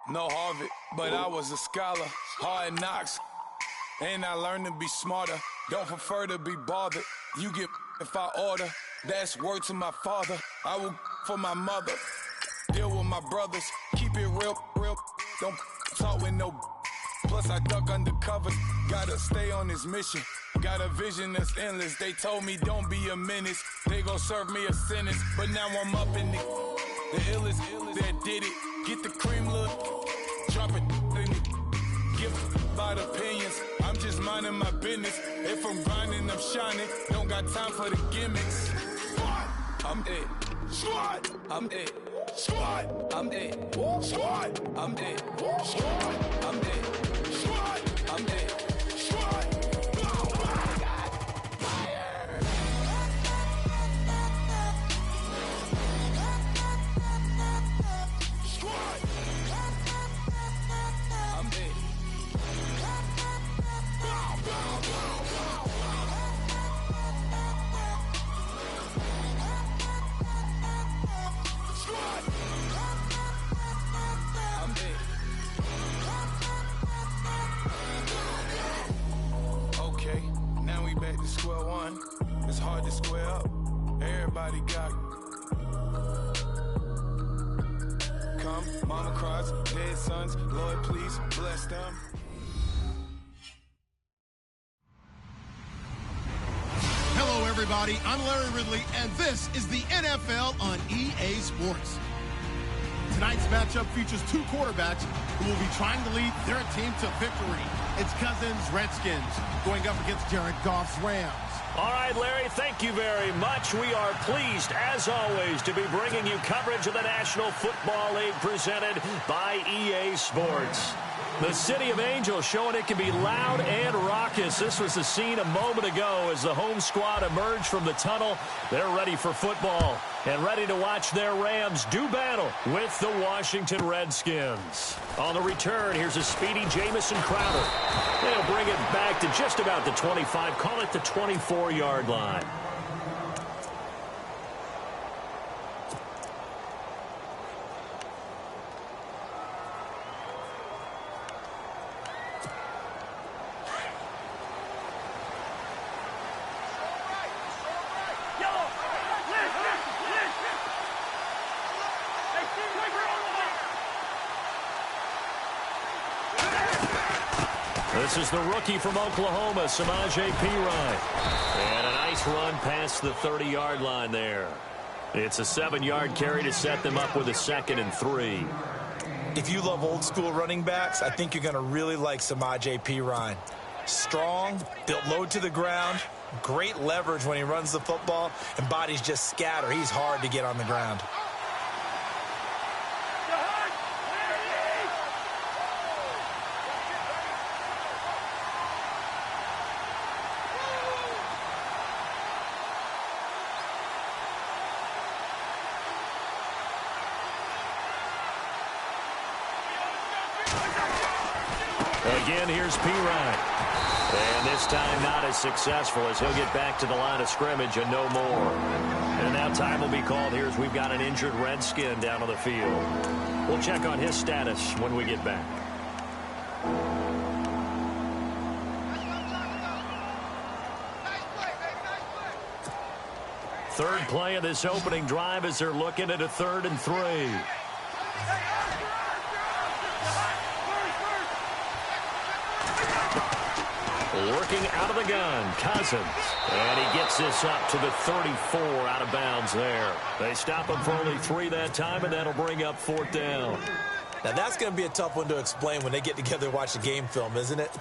No Harvard, but I was a scholar. Hard knocks, and I learned to be smarter. Don't prefer to be bothered. You get if I order. That's word to my father. I will for my mother. Deal with my brothers. Keep it real, real. Don't talk with no. Plus I duck undercover. Gotta stay on this mission. Got a vision that's endless. They told me don't be a menace. They gon' serve me a sentence. But now I'm up in it. The illest that did it. Get the cream look. Drop it in it. Give about opinions. I'm just minding my business. If I'm grinding, I'm shining. Don't got time for the gimmicks. I'm dead. Squad. I'm dead. Squad. I'm dead. Squad. I'm dead. Squad. I'm dead. Squad. I'm dead. Squad. Square one, it's hard to square up. Everybody got come, mama cries, dead sons. Lord, please bless them. Hello, everybody. I'm Larry Ridley, and this is the NFL on EA Sports. Tonight's matchup features two quarterbacks who will be trying to lead their team to victory. It's Cousins' Redskins going up against Jared Goff's Rams. All right, Larry, thank you very much. We are pleased, as always, to be bringing you coverage of the National Football League presented by EA Sports. The City of Angels showing it can be loud and raucous. This was the scene a moment ago as the home squad emerged from the tunnel. They're ready for football and ready to watch their Rams do battle with the Washington Redskins. On the return, here's a speedy Jamison Crowder. They'll bring it back to just about the 25, call it the 24-yard line. This is the rookie from Oklahoma, Samaje Perine. And a nice run past the 30-yard line there. It's a 7-yard carry to set them up with a 2nd and 3. If you love old-school running backs, I think you're going to really like Samaje Perine. Strong, built low to the ground, great leverage when he runs the football, and bodies just scatter. He's hard to get on the ground. Again, here's Perine. And this time not as successful as he'll get back to the line of scrimmage and no more. And now time will be called here as we've got an injured Redskin down on the field. We'll check on his status when we get back. Third play of this opening drive as they're looking at a 3rd and 3. Working out of the gun, Cousins. And he gets this up to the 34 out of bounds there. They stop him for only 3 that time, and that'll bring up 4th down. Now, that's going to be a tough one to explain when they get together and watch the game film, isn't it?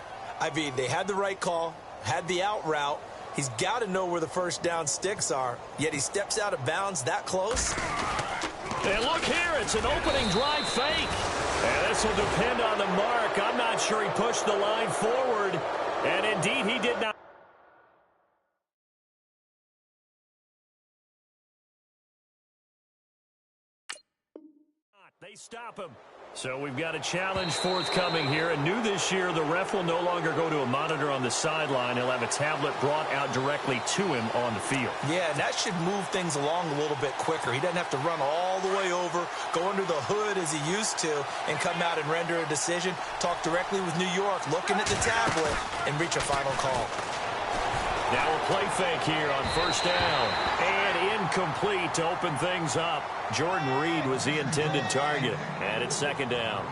I mean, they had the right call, had the out route. He's got to know where the first down sticks are, yet he steps out of bounds that close. And look here, it's an opening drive fake. And this will depend on the mark. I'm not sure he pushed the line forward. And indeed, he did not. They They stop him. So we've got a challenge forthcoming here. And new this year, the ref will no longer go to a monitor on the sideline. He'll have a tablet brought out directly to him on the field. Yeah, and that should move things along a little bit quicker. He doesn't have to run all the way over, go under the hood as he used to, and come out and render a decision. Talk directly with New York, looking at the tablet, and reach a final call. Now a play fake here on first down. And incomplete to open things up. Jordan Reed was the intended target. And it's second down.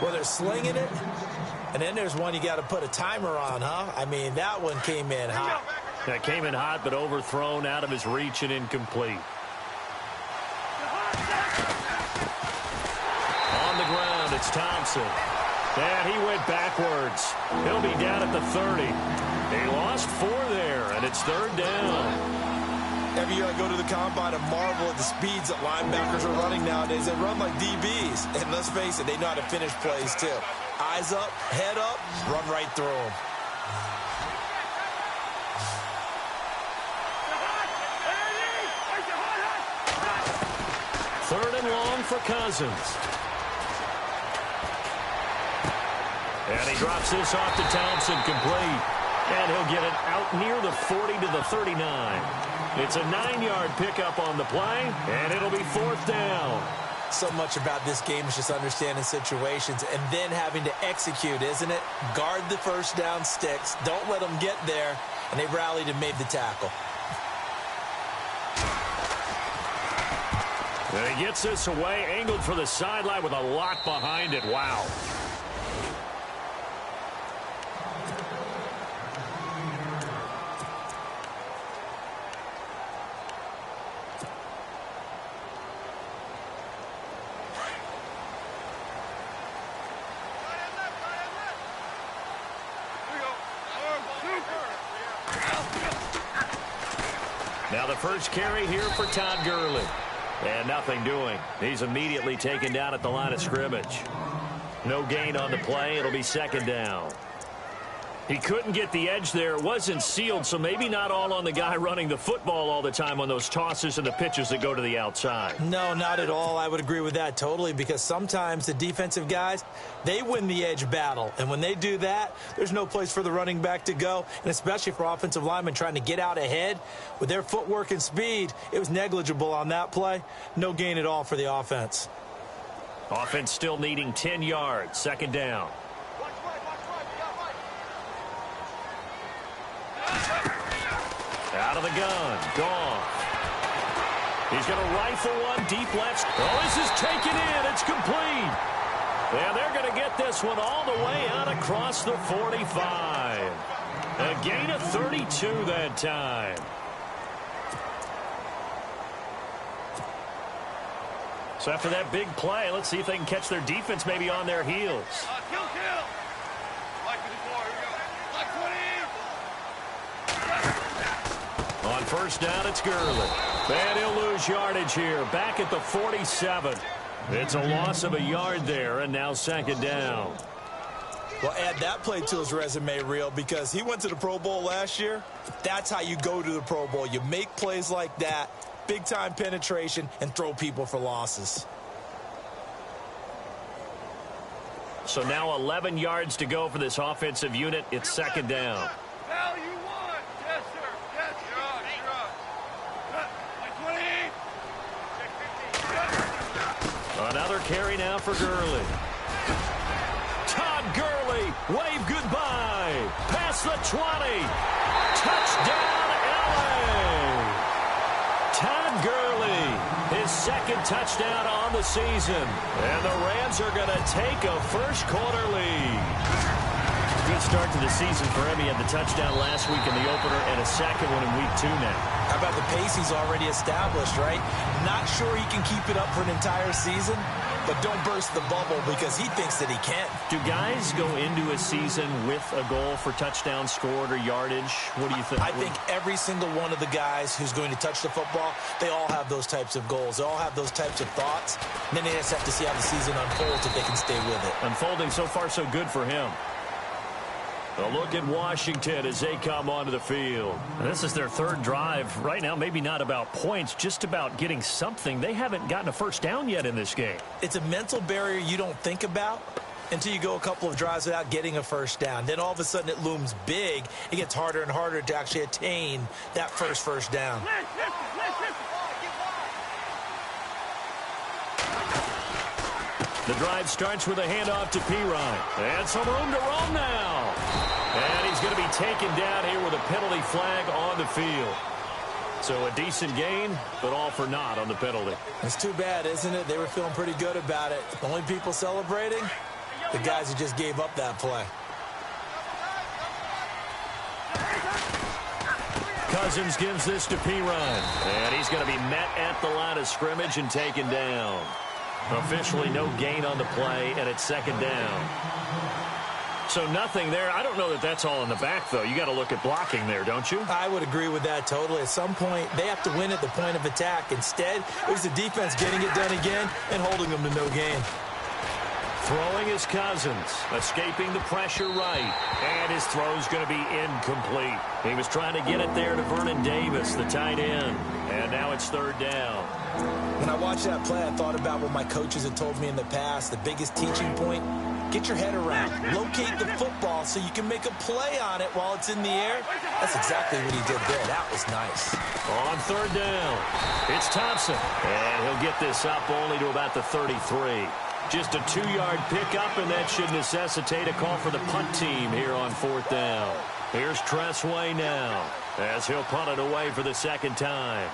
Well, they're slinging it. And then there's one you got to put a timer on, huh? I mean, that one came in hot. That came in hot, but overthrown out of his reach and incomplete. On the ground, it's Thompson. And he went backwards. He'll be down at the 30. He lost 4 there, and it's third down. Every year I go to the combine and marvel at the speeds that linebackers are running nowadays. They run like DBs. And let's face it, they know how to finish plays too. Eyes up, head up, run right through them. Third and long for Cousins. And he drops this off to Thompson, complete. And he'll get it out near the 40 to the 39. It's a 9-yard pickup on the play, and it'll be fourth down. So much about this game is just understanding situations and then having to execute, isn't it? Guard the first down sticks. Don't let them get there. And they rallied and made the tackle. And he gets this away, angled for the sideline with a lot behind it. Wow. Now the first carry here for Todd Gurley. And nothing doing. He's immediately taken down at the line of scrimmage. No gain on the play. It'll be second down. He couldn't get the edge there. It wasn't sealed, so maybe not all on the guy running the football all the time on those tosses and the pitches that go to the outside. No, not at all. I would agree with that totally, because sometimes the defensive guys, they win the edge battle. And when they do that, there's no place for the running back to go, and especially for offensive linemen trying to get out ahead. With their footwork and speed, it was negligible on that play. No gain at all for the offense. Offense still needing 10 yards. Second down. Out of the gun. Gone. He's going to rifle one deep left. Oh, this is taken in. It's complete. And they're going to get this one all the way out across the 45. A gain of 32 that time. So after that big play, let's see if they can catch their defense maybe on their heels. Kill. On first down, it's Gurley. And he'll lose yardage here. Back at the 47. It's a loss of a yard there, and now second down. Well, add that play to his resume reel, because he went to the Pro Bowl last year. That's how you go to the Pro Bowl. You make plays like that, big-time penetration, and throw people for losses. So now 11 yards to go for this offensive unit. It's second down. Hell you want. Yes, sir. Yes, you're on. Another carry now for Gurley. Todd Gurley, wave goodbye. Past the 20. Touchdown, LA. Todd Gurley, his second touchdown on the season. And the Rams are going to take a first-quarter lead. Good start to the season for him. He had the touchdown last week in the opener and a second one in week 2 now. How about the pace he's already established, right? Not sure he can keep it up for an entire season, but don't burst the bubble, because he thinks that he can. Do guys go into a season with a goal for touchdowns scored or yardage? What do you think? I think every single one of the guys who's going to touch the football, they all have those types of goals. They all have those types of thoughts. And then they just have to see how the season unfolds if they can stay with it. Unfolding so far so good for him. A look at Washington as they come onto the field. This is their third drive. Right now, maybe not about points, just about getting something. They haven't gotten a first down yet in this game. It's a mental barrier you don't think about until you go a couple of drives without getting a first down. Then all of a sudden it looms big. It gets harder and harder to actually attain that first down. The drive starts with a handoff to P-Ryan. And some room to roam now. And he's going to be taken down here with a penalty flag on the field. So a decent gain, but all for naught on the penalty. It's too bad, isn't it? They were feeling pretty good about it. The only people celebrating, the guys who just gave up that play. Cousins gives this to P-Ryan. And he's going to be met at the line of scrimmage and taken down. Officially no gain on the play, and it's second down. So nothing there. I don't know that that's all in the back, though. You got to look at blocking there, don't you? I would agree with that totally. At some point, they have to win at the point of attack. Instead, it was the defense getting it done again and holding them to no gain. Throwing is Cousins, escaping the pressure right, and his throw's going to be incomplete. He was trying to get it there to Vernon Davis, the tight end, and now it's third down. When I watched that play, I thought about what my coaches had told me in the past. The biggest teaching point, get your head around. Locate the football so you can make a play on it while it's in the air. That's exactly what he did there. That was nice. On third down, it's Thompson, and he'll get this up only to about the 33. Just a 2-yard pickup, and that should necessitate a call for the punt team here on fourth down. Here's Tressway now as he'll punt it away for the second time.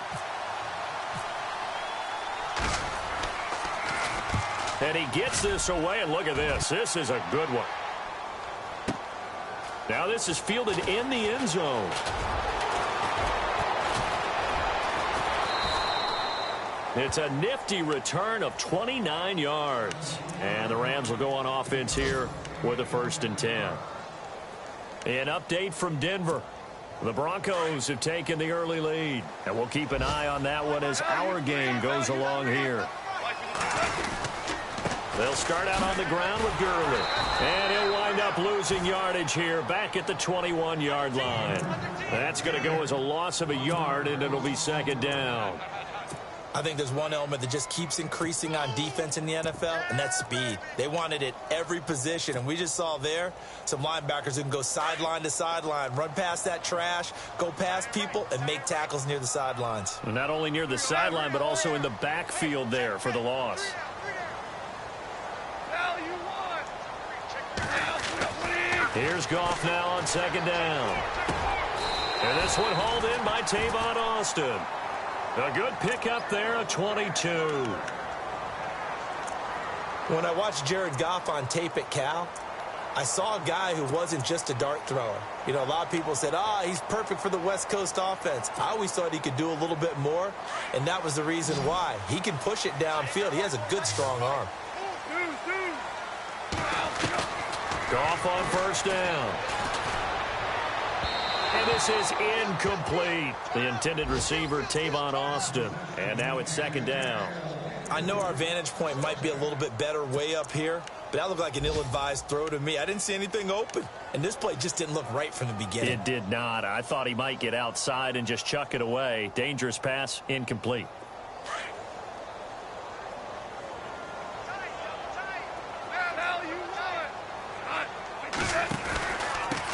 And he gets this away, and look at this. This is a good one. Now this is fielded in the end zone. It's a nifty return of 29 yards. And the Rams will go on offense here with a 1st and 10. An update from Denver. The Broncos have taken the early lead. And we'll keep an eye on that one as our game goes along here. They'll start out on the ground with Gurley. And he'll wind up losing yardage here back at the 21-yard line. That's going to go as a loss of a yard, and it'll be second down. I think there's one element that just keeps increasing on defense in the NFL, and that's speed. They want it at every position, and we just saw there some linebackers who can go sideline to sideline, run past that trash, go past people, and make tackles near the sidelines. And not only near the sideline, but also in the backfield there for the loss. Here's Goff now on second down. And this one hauled in by Tavon Austin. A good pickup there, a 22. When I watched Jared Goff on tape at Cal, I saw a guy who wasn't just a dart thrower. You know, a lot of people said, he's perfect for the West Coast offense. I always thought he could do a little bit more, and that was the reason why. He can push it downfield. He has a good, strong arm. Goff on first down. And this is incomplete. The intended receiver, Tavon Austin. And now it's second down. I know our vantage point might be a little bit better way up here, but that looked like an ill-advised throw to me. I didn't see anything open, and this play just didn't look right from the beginning. It did not. I thought he might get outside and just chuck it away. Dangerous pass, incomplete.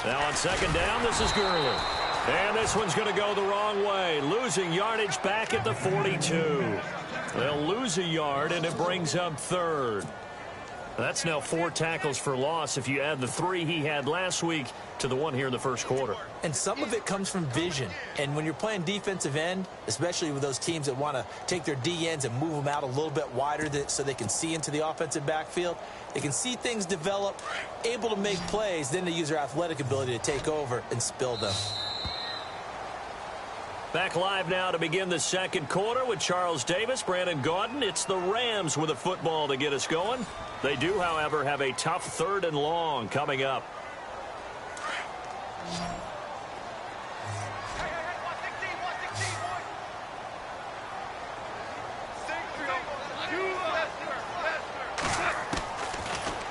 Now on second down, this is Gurley. And this one's going to go the wrong way. Losing yardage back at the 42. They'll lose a yard, and it brings up third. That's now 4 tackles for loss if you add the 3 he had last week to the 1 here in the first quarter. And some of it comes from vision. And when you're playing defensive end, especially with those teams that want to take their D ends and move them out a little bit wider so they can see into the offensive backfield, they can see things develop, able to make plays, then they use their athletic ability to take over and spill them. Back live now to begin the second quarter with Charles Davis, Brandon Gaudin. It's the Rams with a football to get us going. They do, however, have a tough 3rd and long coming up.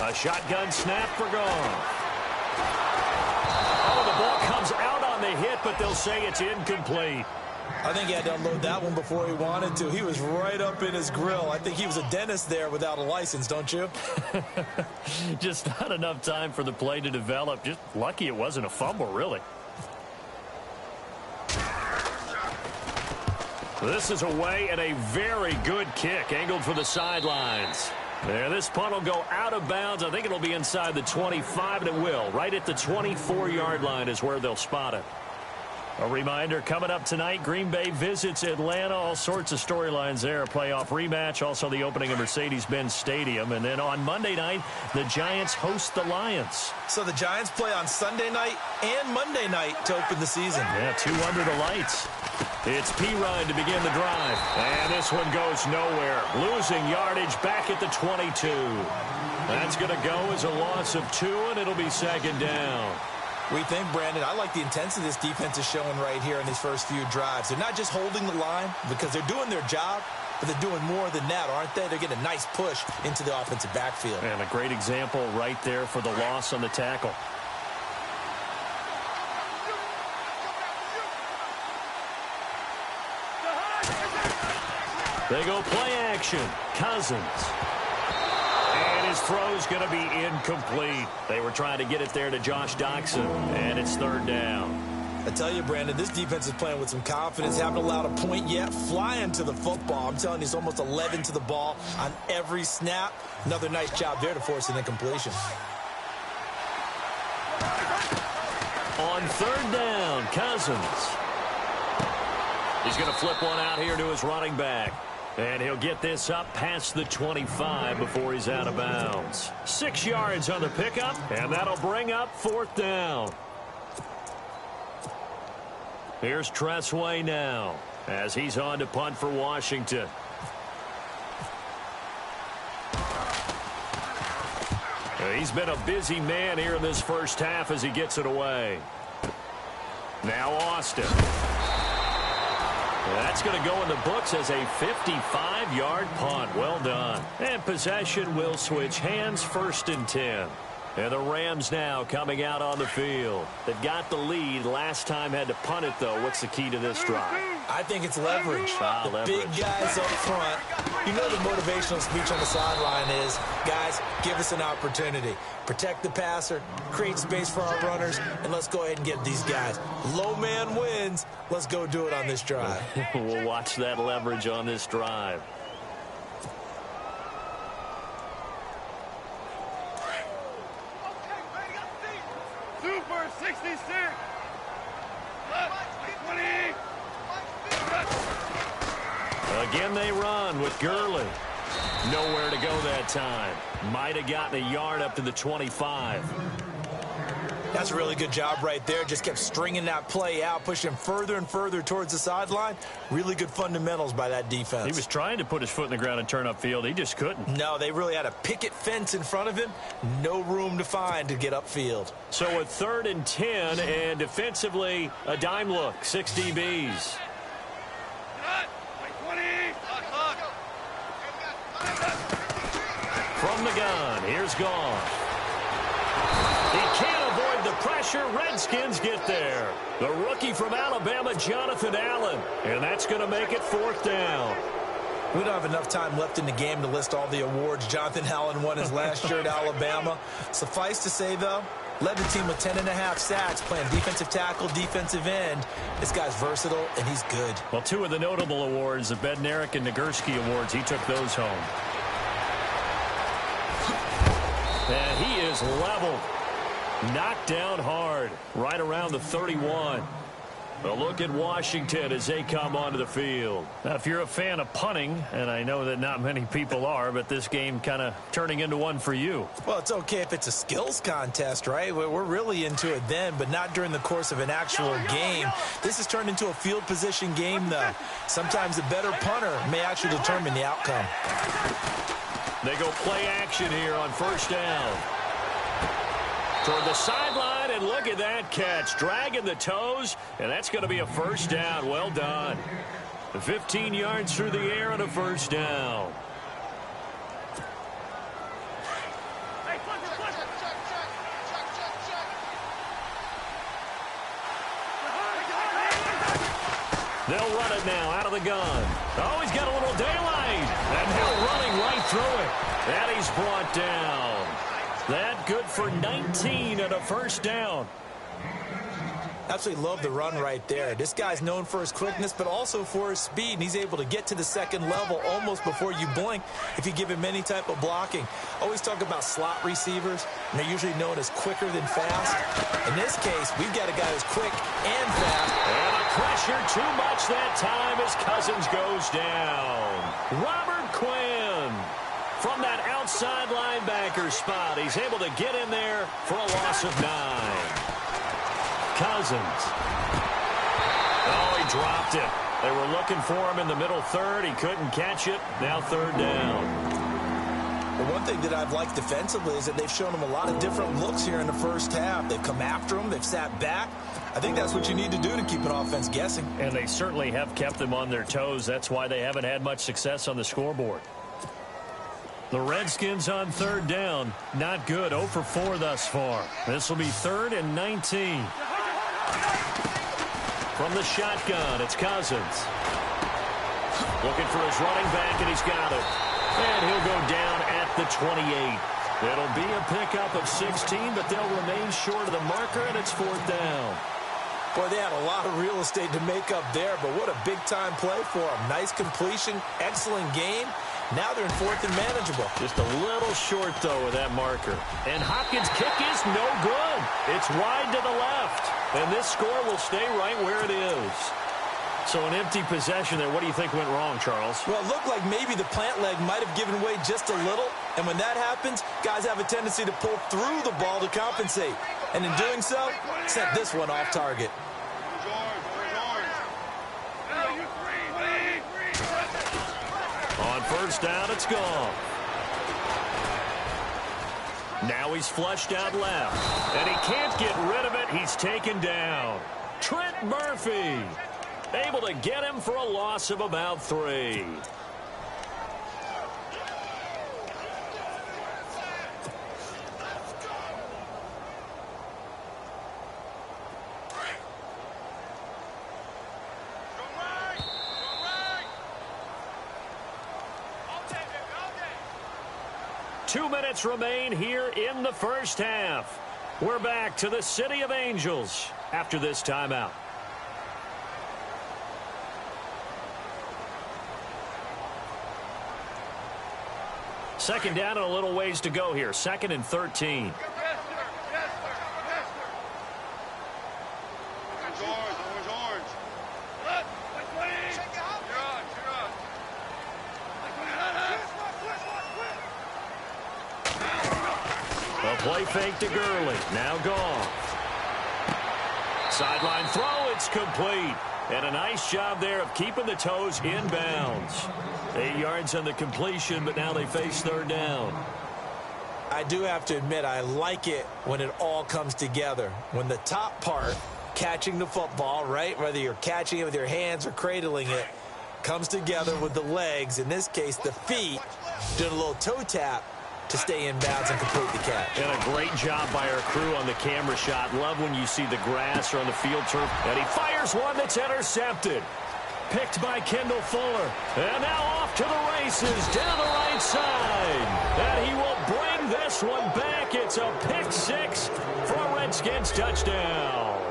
A shotgun snap for Goff. on the hit, but they'll say it's incomplete. I think he had to unload that one before he wanted to. He was right up in his grill. I think he was a dentist there without a license, don't you? Just not enough time for the play to develop. Just lucky it wasn't a fumble, really. This is away and a very good kick angled for the sidelines. There, this punt will go out of bounds. I think it'll be inside the 25, and it will. Right at the 24-yard line is where they'll spot it. A reminder, coming up tonight, Green Bay visits Atlanta. All sorts of storylines there. A playoff rematch, also the opening of Mercedes-Benz Stadium. And then on Monday night, the Giants host the Lions. So the Giants play on Sunday night and Monday night to open the season. Yeah, 2 under the lights. It's P-Ryan to begin the drive. And this one goes nowhere. Losing yardage back at the 22. That's going to go as a loss of 2, and it'll be second down. We think, Brandon, I like the intensity this defense is showing right here in these first few drives. They're not just holding the line because they're doing their job, but they're doing more than that, aren't they? They're getting a nice push into the offensive backfield. And a great example right there for the loss on the tackle. They go play action. Cousins. And his throw's going to be incomplete. They were trying to get it there to Josh Doxson, and it's third down. I tell you, Brandon, this defense is playing with some confidence. Haven't allowed a point yet. Flying to the football. I'm telling you, it's almost 11 to the ball on every snap. Another nice job there to force an incompletion. On third down, Cousins. He's going to flip one out here to his running back. And he'll get this up past the 25 before he's out of bounds. 6 yards on the pickup, and that'll bring up fourth down. Here's Tressway now as he's on to punt for Washington. He's been a busy man here in this first half as he gets it away. Now Austin. That's going to go in the books as a 55-yard punt. Well done. And possession will switch hands, 1st and 10. And the Rams now coming out on the field. They've got the lead. Last time had to punt it, though. What's the key to this drive? I think it's leverage. Leverage. Big guys up front. You know the motivational speech on the sideline is, guys, give us an opportunity. Protect the passer, create space for our runners, and let's go ahead and get these guys. Low man wins. Let's go do it on this drive. We'll watch that leverage on this drive. Super 66. 20. Again, they run with Gurley. Nowhere to go that time. Might have gotten a yard up to the 25. That's a really good job right there. Just kept stringing that play out, pushing him further and further towards the sideline. Really good fundamentals by that defense. He was trying to put his foot in the ground and turn upfield. He just couldn't. No, they really had a picket fence in front of him. No room to find to get upfield. So a 3rd and 10, and defensively, a dime look. 6 DBs. From the gun, here's Goff. He can't avoid the pressure. Redskins get there. The rookie from Alabama, Jonathan Allen. And that's going to make it 4th down. We don't have enough time left in the game to list all the awards Jonathan Allen won his last year at Alabama. Suffice to say, though, led the team with 10.5 sacks, playing defensive tackle, defensive end. This guy's versatile, and he's good. Well, 2 of the notable awards, the Bednarik and Nagurski awards, he took those home. And he is leveled. Knocked down hard, right around the 31. A look at Washington as they come onto the field. Now, if you're a fan of punting, and I know that not many people are, but this game kind of turning into one for you. Well, it's okay if it's a skills contest, right? We're really into it then, but not during the course of an actual game. This has turned into a field position game, though. Sometimes the better punter may actually determine the outcome. They go play action here on 1st down. Toward the sideline, and look at that catch. Dragging the toes, and that's going to be a 1st down. Well done. 15 yards through the air and a 1st down. They'll run it now out of the gun. Oh, he's got a little daylight. And Hill running right through it. And he's brought down. That good for 19 and a first down. Absolutely love the run right there. This guy's known for his quickness, but also for his speed, and he's able to get to the second level almost before you blink if you give him any type of blocking. Always talk about slot receivers, and they're usually known as quicker than fast. In this case, we've got a guy who's quick and fast. And the pressure too much that time as Cousins goes down. Robert Quinn from that outside linebacker spot. He's able to get in there for a loss of 9. Cousins. Oh, he dropped it. They were looking for him in the middle third. He couldn't catch it. Now third down. Well, one thing that I've liked defensively is that they've shown him a lot of different looks here in the first half. They've come after him. They've sat back. I think that's what you need to do to keep an offense guessing. And they certainly have kept them on their toes. That's why they haven't had much success on the scoreboard. The Redskins on third down. Not good. 0 for 4 thus far. This will be 3rd and 19. From the shotgun, it's Cousins. Looking for his running back, and he's got it. And he'll go down at the 28. It'll be a pickup of 16, but they'll remain short of the marker, and it's 4th down. Boy, they had a lot of real estate to make up there, but what a big-time play for them. Nice completion, excellent game. Now they're in 4th and manageable. Just a little short, though, with that marker. And Hopkins' kick is no good. It's wide to the left. And this score will stay right where it is. So an empty possession there. What do you think went wrong, Charles? Well, it looked like maybe the plant leg might have given way just a little. And when that happens, guys have a tendency to pull through the ball to compensate. And in doing so, sent this one off target. On first down, it's gone. Now he's flushed out left. And he can't get rid of it. He's taken down. Trent Murphy able to get him for a loss of about 3. Two minutes remain here in the first half. We're back to the City of Angels after this timeout. Second down and a little ways to go here. 2nd and 13. Play fake to Gurley. Now gone. Sideline throw. It's complete. And a nice job there of keeping the toes inbounds. 8 yards on the completion, but now they face third down. I do have to admit, I like it when it all comes together. When the top part, catching the football, right, whether you're catching it with your hands or cradling it, comes together with the legs, in this case the feet, doing a little toe tap to stay in bounds and complete the catch. And a great job by our crew on the camera shot. Love when you see the grass or on the field turf. And he fires one that's intercepted. Picked by Kendall Fuller. And now off to the races down the right side. And he will bring this one back. It's a pick 6 for a Redskins touchdown.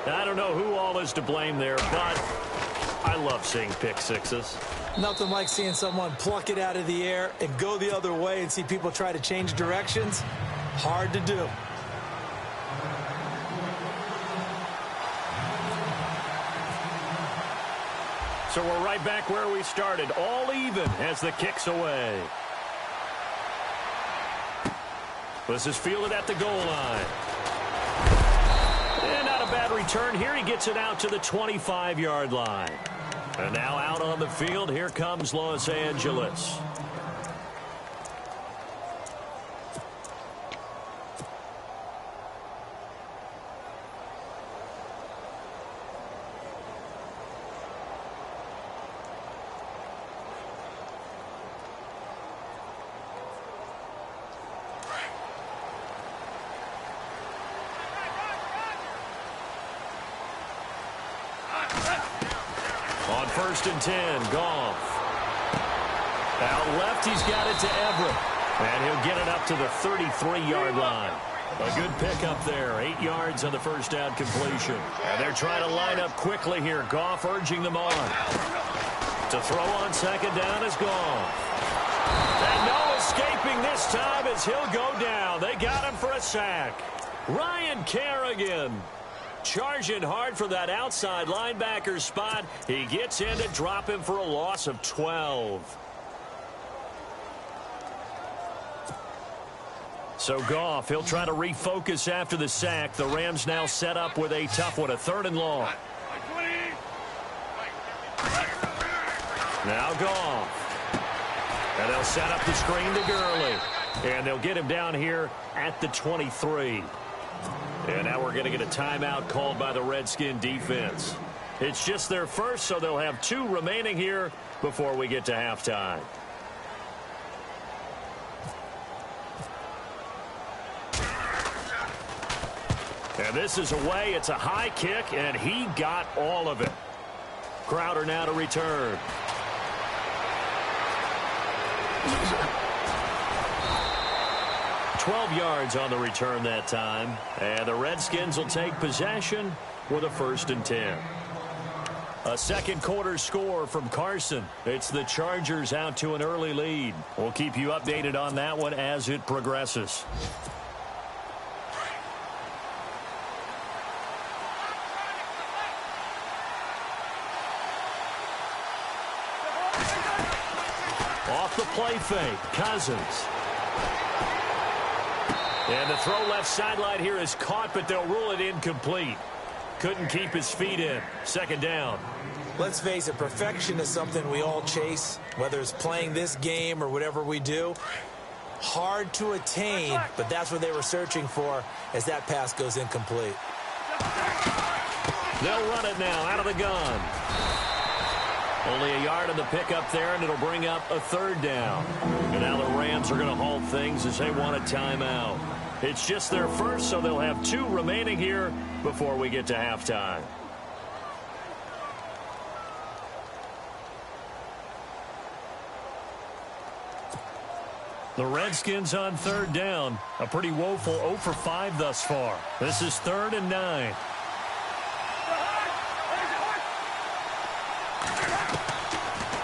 I don't know who all is to blame there, but I love seeing pick 6s. Nothing like seeing someone pluck it out of the air and go the other way and see people try to change directions. Hard to do. So we're right back where we started. All even as the kick's away. This is fielded at the goal line. And not a bad return here. He gets it out to the 25-yard line. And now out on the field, here comes Los Angeles. On 1st and 10, Goff. Out left, he's got it to Everett. And he'll get it up to the 33-yard line. A good pickup there. 8 yards on the first down completion. And they're trying to line up quickly here. Goff urging them on. To throw on second down is Goff. And no escaping this time as he'll go down. They got him for a sack. Ryan Kerrigan charging hard for that outside linebacker spot. He gets in to drop him for a loss of 12. So Goff, he'll try to refocus after the sack. The Rams now set up with a tough one, a 3rd and long. Now Goff. And they'll set up the screen to Gurley. And they'll get him down here at the 23. And now we're going to get a timeout called by the Redskin defense. It's just their first, so they'll have 2 remaining here before we get to halftime. And this is away. It's a high kick, and he got all of it. Crowder now to return. $12 yards on the return that time. And the Redskins will take possession with a 1st and 10. A second quarter score from Carson. It's the Chargers out to an early lead. We'll keep you updated on that one as it progresses. Off the play fake, Cousins. And the throw left sideline here is caught, but they'll rule it incomplete. Couldn't keep his feet in. Second down. Let's face it, perfection is something we all chase, whether it's playing this game or whatever we do. Hard to attain, but that's what they were searching for as that pass goes incomplete. They'll run it now out of the gun. Only a yard on the pickup there, and it'll bring up a 3rd down. And now the Rams are going to halt things as they want a timeout. It's just their first, so they'll have 2 remaining here before we get to halftime. The Redskins on 3rd down. A pretty woeful 0 for 5 thus far. This is 3rd and 9.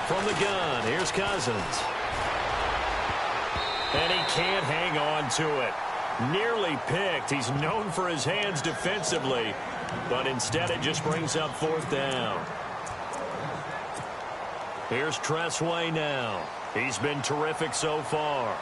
From the gun, here's Cousins. And he can't hang on to it. Nearly picked. He's known for his hands defensively, but instead it just brings up 4th down. Here's Tressway now. He's been terrific so far.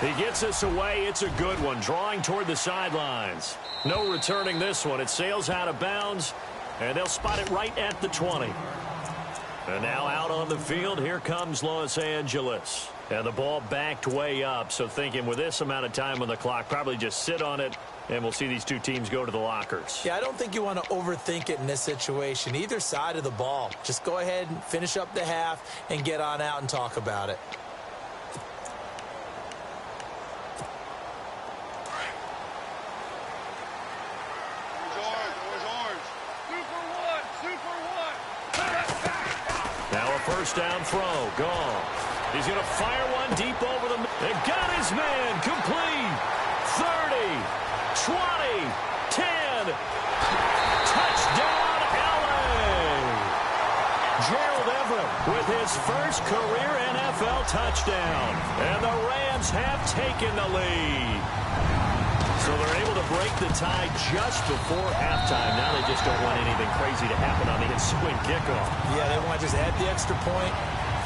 He gets us away. It's a good one. Drawing toward the sidelines. No returning this one. It sails out of bounds, and they'll spot it right at the 20. And now out on the field, here comes Los Angeles. And the ball backed way up, so thinking with this amount of time on the clock, probably just sit on it, and we'll see these 2 teams go to the lockers. Yeah, I don't think you want to overthink it in this situation. Either side of the ball. Just go ahead and finish up the half and get on out and talk about it. Now a first down throw. Goff. He's going to fire one deep over the... They got his man. Complete. 30. 20. 10. Touchdown, L.A. Gerald Everett with his first career NFL touchdown. And the Rams have taken the lead. So they're able to break the tie just before halftime. Now they just don't want anything crazy to happen on the ensuing kickoff. Yeah, they want to just add the extra point,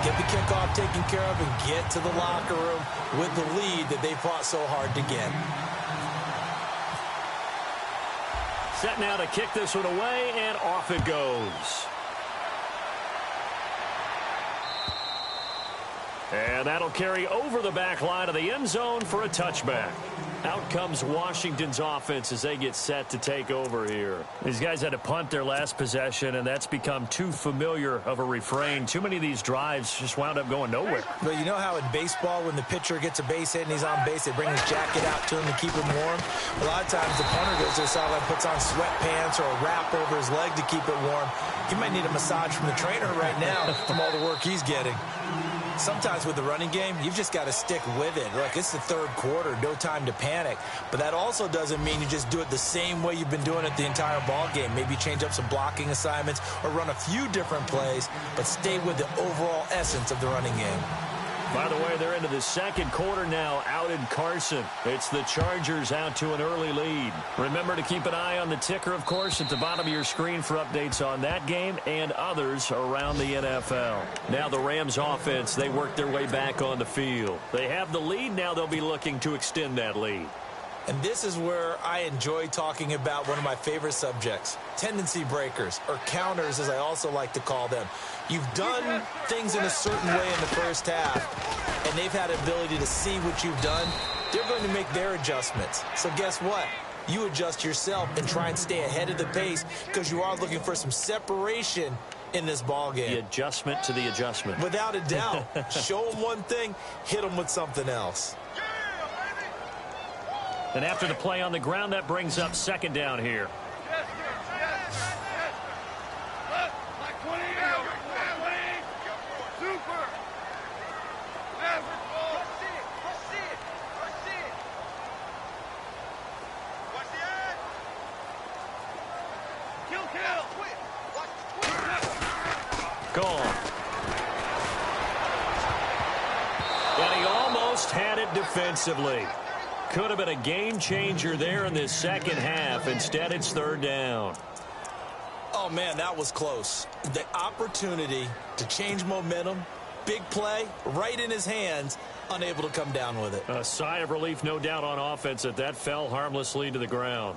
get the kickoff taken care of, and get to the locker room with the lead that they fought so hard to get. Set now to kick this one away, and off it goes. And that'll carry over the back line of the end zone for a touchback. Out comes Washington's offense as they get set to take over here. These guys had to punt their last possession, and that's become too familiar of a refrain. Too many of these drives just wound up going nowhere. But you know how in baseball, when the pitcher gets a base hit and he's on base, they bring his jacket out to him to keep him warm? A lot of times the punter goes to the sideline, puts on sweatpants or a wrap over his leg to keep it warm. He might need a massage from the trainer right now from all the work he's getting. Sometimes with the running game, you've just got to stick with it. Look, it's the third quarter, no time to panic. But that also doesn't mean you just do it the same way you've been doing it the entire ball game. Maybe change up some blocking assignments or run a few different plays, but stay with the overall essence of the running game. By the way, they're into the second quarter now out in Carson. It's the Chargers out to an early lead. Remember to keep an eye on the ticker, of course, at the bottom of your screen for updates on that game and others around the NFL. Now the Rams offense, they work their way back on the field. They have the lead. Now they'll be looking to extend that lead. And this is where I enjoy talking about one of my favorite subjects, tendency breakers, or counters as I also like to call them. You've done things in a certain way in the first half, and they've had the ability to see what you've done. They're going to make their adjustments. So guess what? You adjust yourself and try and stay ahead of the pace because you are looking for some separation in this ball game. The adjustment to the adjustment. Without a doubt. Show them one thing, hit them with something else. And after the play on the ground, that brings up second down here. Yes, sir. Yes, sir. Yes, sir. Like 20 Super. Never fall. Watch it. Watch it. Watch it. Watch the end. Kill. Quick. Watch. Gone. And he almost had it defensively. Could have been a game changer there in this second half. Instead, it's third down. Oh, man, that was close. The opportunity to change momentum, big play, right in his hands, unable to come down with it. A sigh of relief, no doubt, on offense that fell harmlessly to the ground.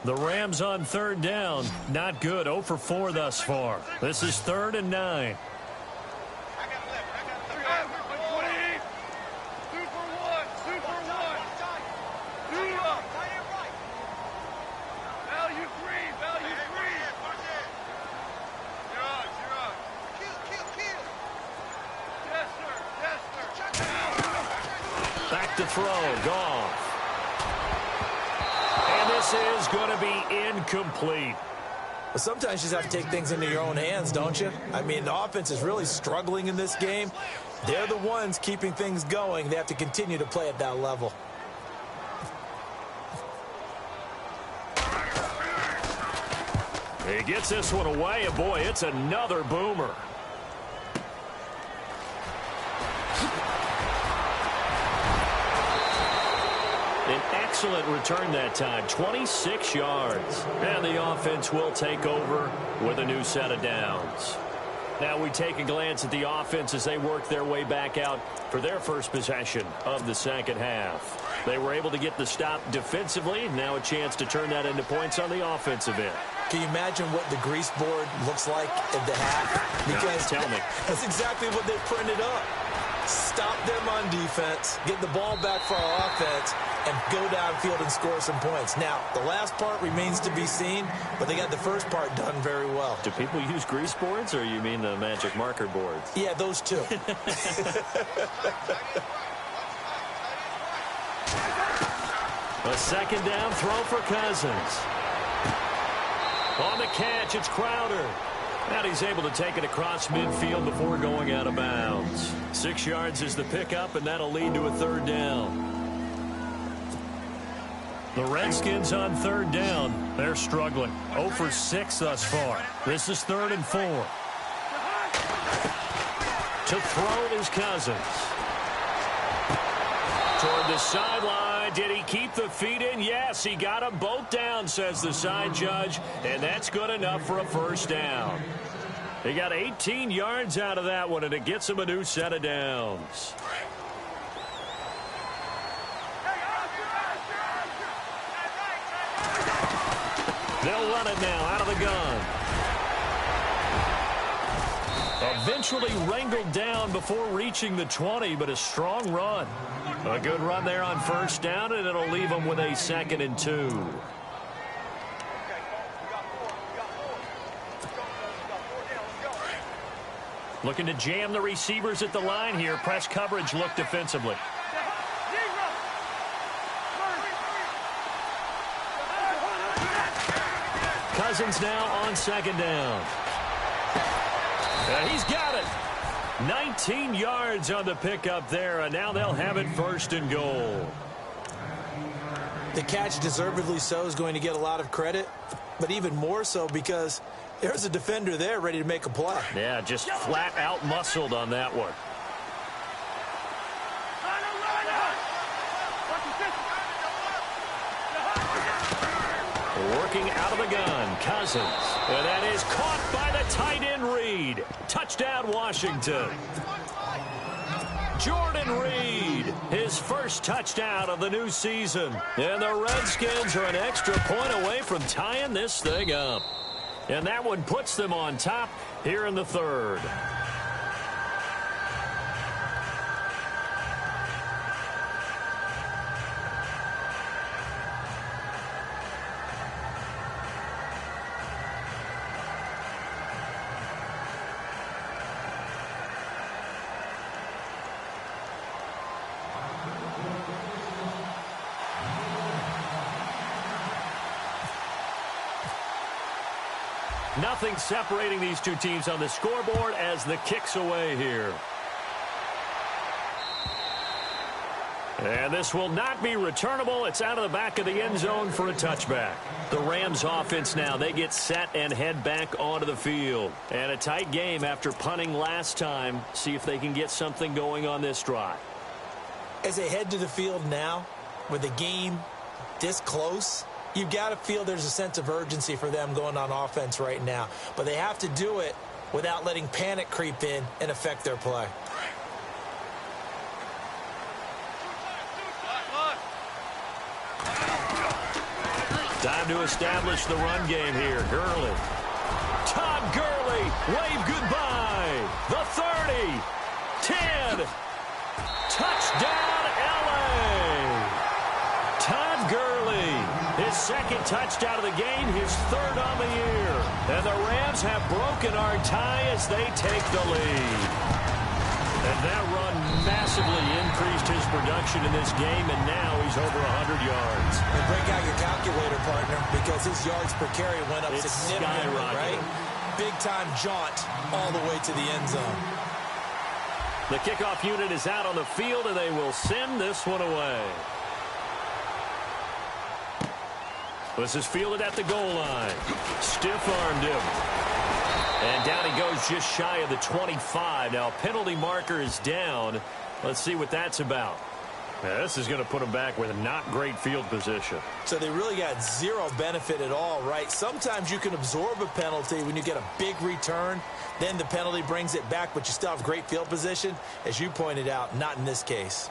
The Rams on third down, not good. 0 for 4 thus far. This is 3rd and 9. To throw, Goff. And this is going to be incomplete. But sometimes you just have to take things into your own hands, don't you? I mean, the offense is really struggling in this game. They're the ones keeping things going. They have to continue to play at that level. He gets this one away, and boy, it's another boomer. An excellent return that time, 26 yards. And the offense will take over with a new set of downs. Now we take a glance at the offense as they work their way back out for their first possession of the second half. They were able to get the stop defensively. Now a chance to turn that into points on the offensive end. Can you imagine what the grease board looks like at the half? Because tell me. That's exactly what they printed up. Stop them on defense, get the ball back for our offense, and go downfield and score some points. Now, the last part remains to be seen, but they got the first part done very well. Do people use grease boards, or you mean the magic marker boards? Yeah, those two. A second down throw for Cousins. On the catch, it's Crowder. And he's able to take it across midfield before going out of bounds. 6 yards is the pickup, and that'll lead to a third down. The Redskins on third down. They're struggling. 0 for 6 thus far. This is 3rd and 4. To throw is Cousins. Toward the sideline. Did he keep the feet in? Yes, he got them both down, says the side judge. And that's good enough for a first down. He got 18 yards out of that one, and it gets him a new set of downs. They'll run it now out of the gun. A Eventually wrangled down before reaching the 20, but a strong run. A good run there on first down, and it'll leave them with a 2nd and 2. Looking to jam the receivers at the line here. Press coverage look defensively. Cousins now on 2nd down. He's got it. 19 yards on the pickup there, and now they'll have it 1st and goal. The catch, deservedly so, is going to get a lot of credit, but even more so because there's a defender there ready to make a play. Yeah, just flat out muscled on that one. Working out of the gun, Cousins. And that is caught by the tight end Reed. Touchdown, Washington. Jordan Reed, his first touchdown of the new season. And the Redskins are an extra point away from tying this thing up. And that one puts them on top here in the 3rd. Nothing separating these two teams on the scoreboard as the kick's away here. And this will not be returnable. It's out of the back of the end zone for a touchback. The Rams offense now, they get set and head back onto the field. And a tight game after punting last time. See if they can get something going on this drive. As they head to the field now, with the game this close, you've got to feel there's a sense of urgency for them going on offense right now. But they have to do it without letting panic creep in and affect their play. Time to establish the run game here. Gurley. Todd Gurley. Wave goodbye. The 30. 10. Touchdown, L.A. Todd Gurley. His 2nd touchdown of the game. His 3rd on the year. And the Rams have broken our tie as they take the lead. And that run massively increased his production in this game, and now he's over 100 yards. And break out your calculator, partner, because his yards per carry went up significantly, right? Big-time jaunt all the way to the end zone. The kickoff unit is out on the field, and they will send this one away. This is fielded at the goal line. Stiff-armed him. And down he goes just shy of the 25. Now, penalty marker is down. Let's see what that's about. Now, this is going to put them back with a not great field position. So they really got zero benefit at all, right? Sometimes you can absorb a penalty when you get a big return. Then the penalty brings it back, but you still have great field position. As you pointed out, not in this case.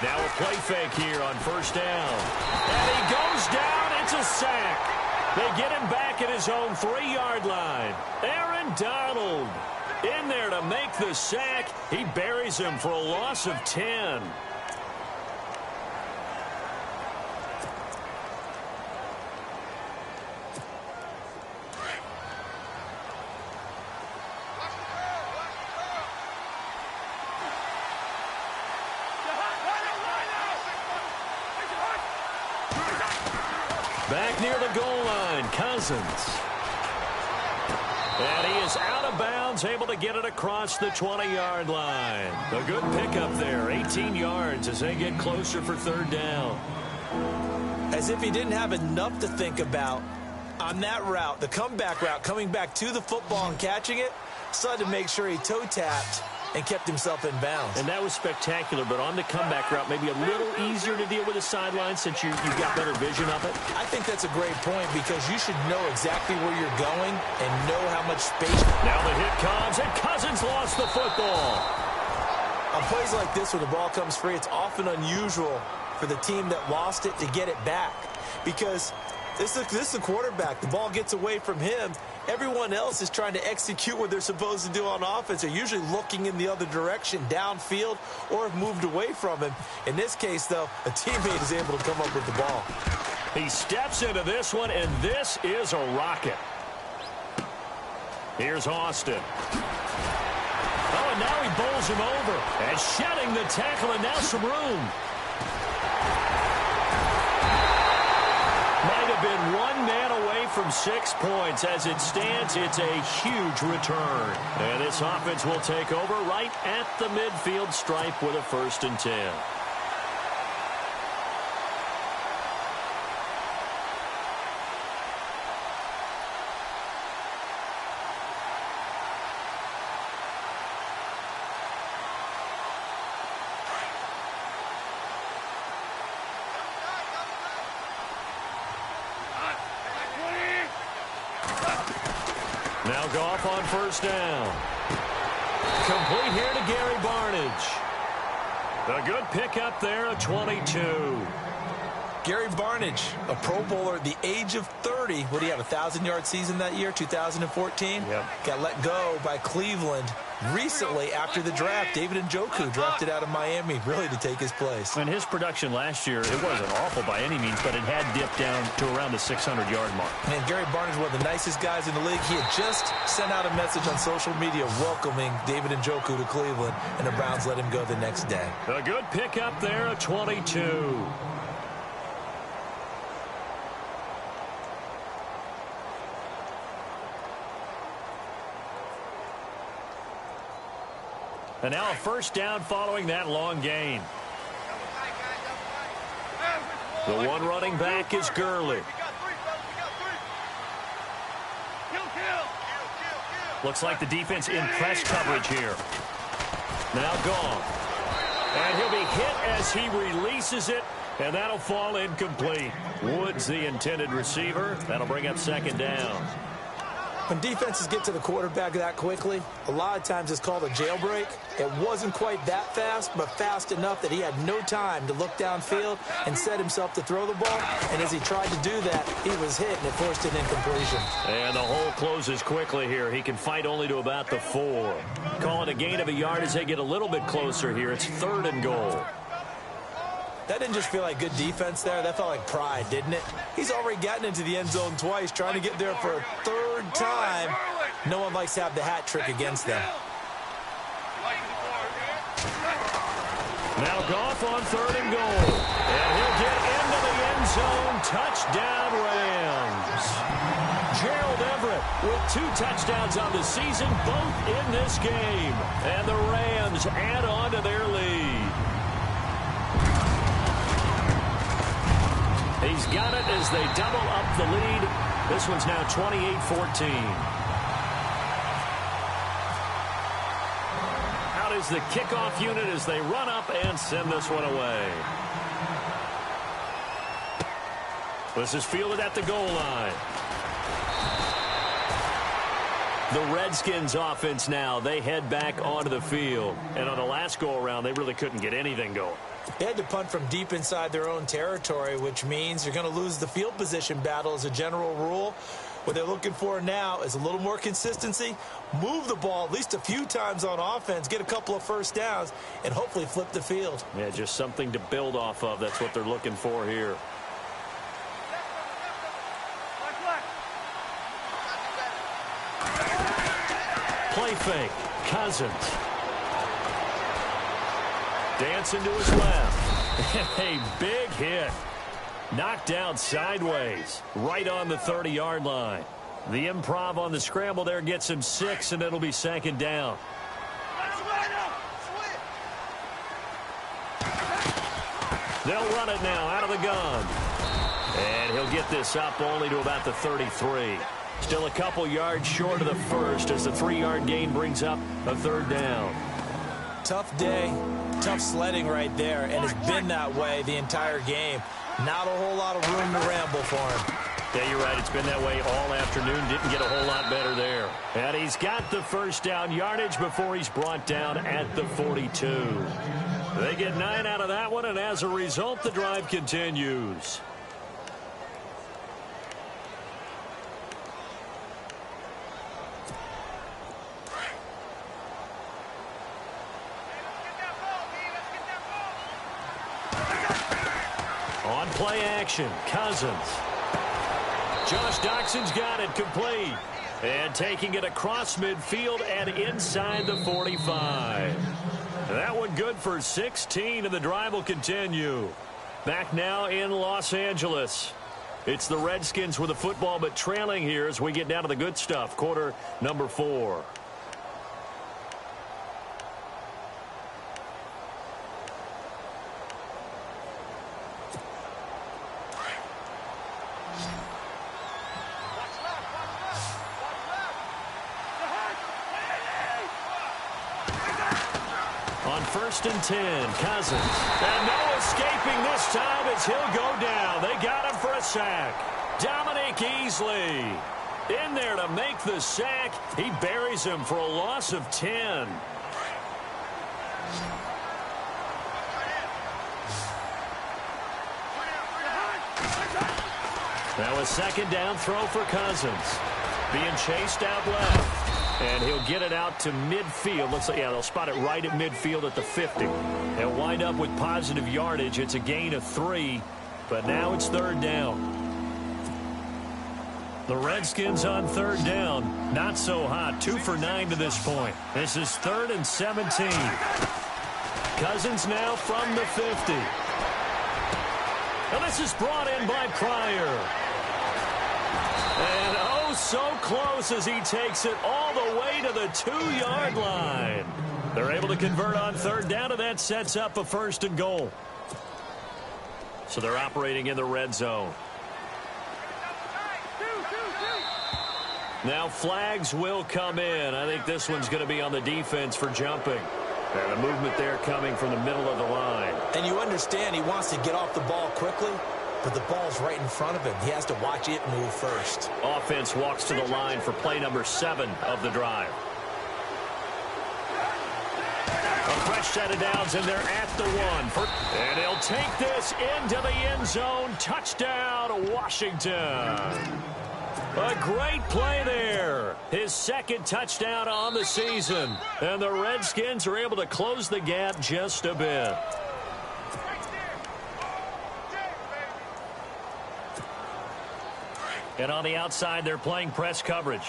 Now a play fake here on first down. And he goes down. It's a sack. They get him back at his own 3-yard line. Aaron Donald in there to make the sack. He buries him for a loss of 10. Back near the goal line, Cousins. And he is out of bounds, able to get it across the 20-yard line. A good pickup there, 18 yards as they get closer for 3rd down. As if he didn't have enough to think about on that route, the comeback route, coming back to the football and catching it, so had to make sure he toe-tapped and kept himself in bounds. And that was spectacular, but on the comeback route, maybe a little easier to deal with the sideline since you've got better vision of it. I think that's a great point because you should know exactly where you're going and know how much space. Now the hit comes, and Cousins lost the football. On plays like this where the ball comes free, it's often unusual for the team that lost it to get it back because this is a quarterback. The ball gets away from him. Everyone else is trying to execute what they're supposed to do on offense. They're usually looking in the other direction, downfield, or have moved away from him. In this case, though, a teammate is able to come up with the ball. He steps into this one, and this is a rocket. Here's Austin. Oh, and now he bowls him over. And shedding the tackle, and now some room. Might have been one man away from 6 points. As it stands, it's a huge return. And this offense will take over right at the midfield stripe with a 1st and 10. Now Goff on 1st down. Complete here to Gary Barnidge. A good pickup there at 22. Gary Barnidge, a Pro Bowler at the age of 30. What do you have, a 1,000-yard season that year, 2014? Yep. Got let go by Cleveland recently after the draft. David Njoku drafted out of Miami really to take his place. And his production last year, it wasn't awful by any means, but it had dipped down to around the 600-yard mark. And Gary Barnidge, one of the nicest guys in the league. He had just sent out a message on social media welcoming David Njoku to Cleveland, and the Browns let him go the next day. A good pickup there at 22. And now a 1st down following that long gain. The one running back is Gurley. Looks like the defense in press coverage here. Now gone. And he'll be hit as he releases it, and that'll fall incomplete. Woods, the intended receiver. That'll bring up 2nd down. When defenses get to the quarterback that quickly, a lot of times it's called a jailbreak. It wasn't quite that fast, but fast enough that he had no time to look downfield and set himself to throw the ball. And as he tried to do that, he was hit, and it forced an incompletion. And the hole closes quickly here. He can fight only to about the 4. Call it a gain of a yard as they get a little bit closer here. It's 3rd and goal. That didn't just feel like good defense there. That felt like pride, didn't it? He's already gotten into the end zone twice, trying to get there for a 3rd time. No one likes to have the hat trick against them. Now Goff on 3rd and goal. And he'll get into the end zone. Touchdown, Rams. Gerald Everett with 2 touchdowns on the season, both in this game. And the Rams add on to their lead. He's got it as they double up the lead. This one's now 28-14. Out is the kickoff unit as they run up and send this one away. This is fielded at the goal line. The Redskins offense now, they head back onto the field. And on the last go-around, they really couldn't get anything going. They had to punt from deep inside their own territory, which means you're going to lose the field position battle as a general rule. What they're looking for now is a little more consistency, move the ball at least a few times on offense, get a couple of 1st downs, and hopefully flip the field. Yeah, just something to build off of. That's what they're looking for here. Play fake. Cousins. Dancing to his left. A big hit. Knocked down sideways. Right on the 30-yard line. The improv on the scramble there gets him 6, and it'll be 2nd down. They'll run it now out of the gun. And he'll get this up only to about the 33. Still a couple yards short of the 1st as the 3-yard gain brings up a 3rd down. tough day, tough sledding right there, and it's been that way the entire game. Not a whole lot of room to ramble for him. Yeah, you're right. It's been that way all afternoon. Didn't get a whole lot better there. And he's got the first down yardage before he's brought down at the 42. They get 9 out of that one, and as a result, the drive continues. On play action, Cousins. Josh Doxson's got it complete. And taking it across midfield and inside the 45. That one good for 16, and the drive will continue. Back now in Los Angeles. It's the Redskins with the football, but trailing here as we get down to the good stuff. Quarter number 4. On 1st and 10, Cousins. And no escaping this time as he'll go down. They got him for a sack. Dominic Easley in there to make the sack. He buries him for a loss of 10. Now a 2nd down throw for Cousins. Being chased out left. And he'll get it out to midfield. Looks like, yeah, they'll spot it right at midfield at the 50. They'll wind up with positive yardage. It's a gain of 3, but now it's 3rd down. The Redskins on 3rd down. Not so hot. 2 for 9 to this point. This is 3rd and 17. Cousins now from the 50. And this is brought in by Pryor. And oh, so close as he takes it all the way to the 2-yard line. They're able to convert on 3rd down, and that sets up a 1st and goal. So they're operating in the red zone. Now flags will come in. I think this one's going to be on the defense for jumping. And the movement there coming from the middle of the line. And you understand he wants to get off the ball quickly, but the ball's right in front of him. He has to watch it move first. Offense walks to the line for play number 7 of the drive. A fresh set of downs, and they're at the 1. And he'll take this into the end zone. Touchdown, Washington. A great play there. His 2nd touchdown on the season. And the Redskins are able to close the gap just a bit. And on the outside, they're playing press coverage.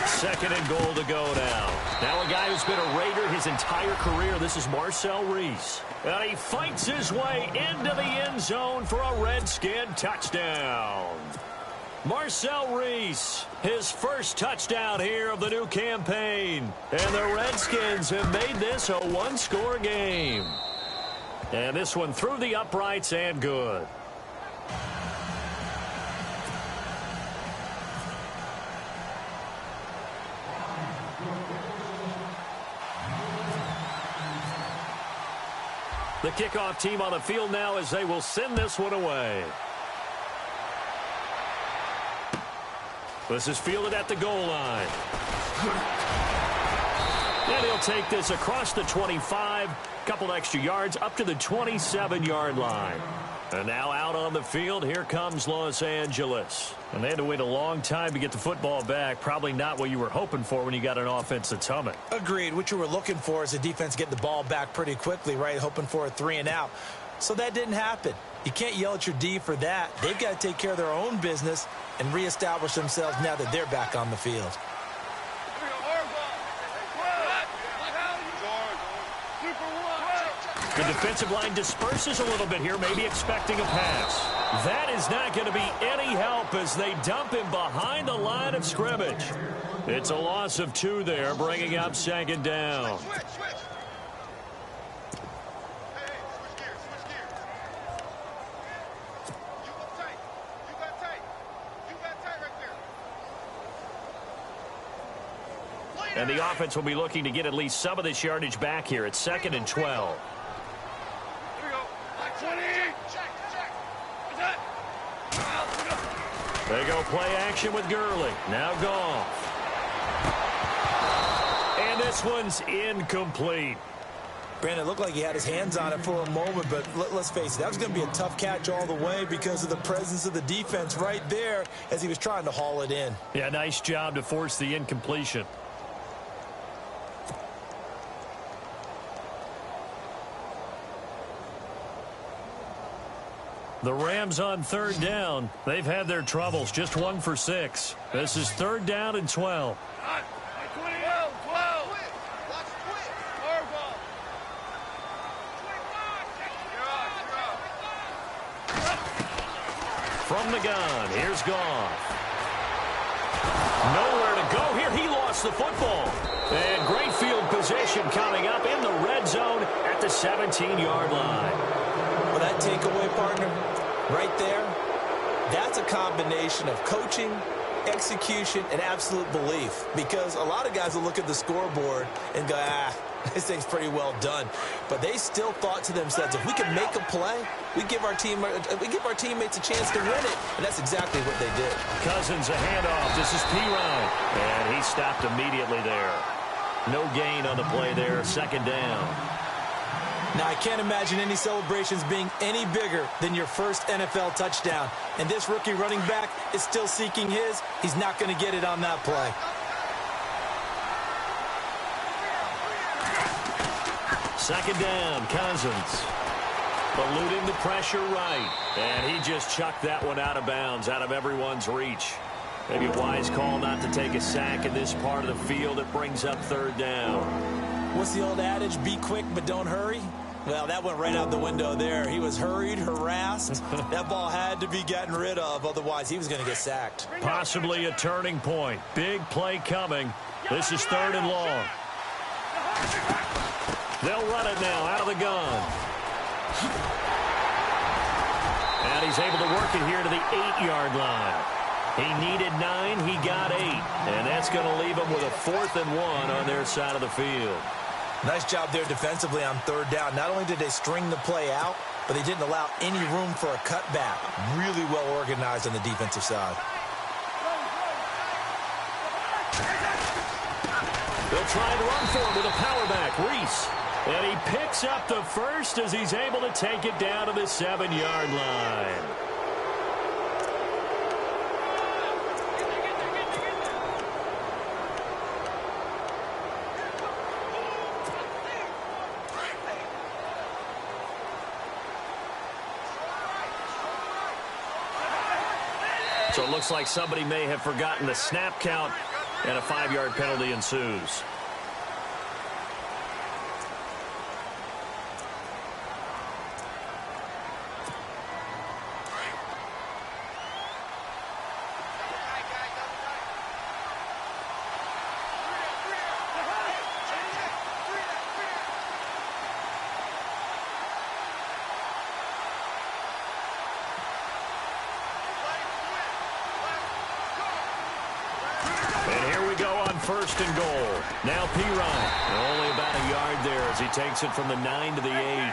Second and goal to go now. Now a guy who's been a Raider his entire career. This is Marcel Reese. And he fights his way into the end zone for a Redskin touchdown. Marcel Reese, his first touchdown here of the new campaign. And the Redskins have made this a 1-score game. And this one through the uprights and good. The kickoff team on the field now as they will send this one away. This is fielded at the goal line. And he'll take this across the 25, couple extra yards up to the 27-yard line. And now out on the field, here comes Los Angeles. And they had to wait a long time to get the football back. Probably not what you were hoping for when you got an offense that's humming. Agreed. What you were looking for is the defense getting the ball back pretty quickly, right? Hoping for a 3 and out. So that didn't happen. You can't yell at your D for that. They've got to take care of their own business and reestablish themselves now that they're back on the field. The defensive line disperses a little bit here, maybe expecting a pass. That is not going to be any help as they dump him behind the line of scrimmage. It's a loss of 2 there, bringing up 2nd down. And the offense will be looking to get at least some of this yardage back here. It's 2nd and 12. Here we go. 20. Check. They go play action with Gurley. Now Goff. And this one's incomplete. Brandon, it looked like he had his hands on it for a moment, but let's face it, that was going to be a tough catch all the way because of the presence of the defense right there as he was trying to haul it in. Yeah, nice job to force the incompletion. The Rams on 3rd down. They've had their troubles. Just 1 for 6. This is 3rd down and 12. From the gun, here's Goff. Nowhere to go here. He lost the football. And great field position coming up in the red zone at the 17-yard line. Well, that takeaway, partner, right there, that's a combination of coaching, execution, and absolute belief. Because a lot of guys will look at the scoreboard and go, this thing's pretty well done. But they still thought to themselves, if we can make a play, we give our teammates a chance to win it. And that's exactly what they did. Cousins, a handoff. This is P-Ryan. And he stopped immediately there. No gain on the play there. 2nd down. Now, I can't imagine any celebrations being any bigger than your first NFL touchdown. And this rookie running back is still seeking his. He's not going to get it on that play. Second down, Cousins. Eluding the pressure right. And he just chucked that one out of bounds, out of everyone's reach. Maybe a wise call not to take a sack in this part of the field. It brings up 3rd down. What's the old adage? Be quick, but don't hurry. Well, that went right out the window there. He was hurried, harassed. That ball had to be gotten rid of. Otherwise, he was going to get sacked. Possibly a turning point. Big play coming. This is 3rd and long. They'll run it now out of the gun. And he's able to work it here to the 8-yard line. He needed 9. He got 8. And that's going to leave him with a 4th and 1 on their side of the field. Nice job there defensively on 3rd down. Not only did they string the play out, but they didn't allow any room for a cutback. Really well organized on the defensive side. They'll try and run for him with a power back. Reese. And he picks up the first as he's able to take it down to the 7-yard line. So it looks like somebody may have forgotten the snap count, and a 5-yard penalty ensues. First and goal. Now P-Ryan. Only about a yard there as he takes it from the 9 to the 8.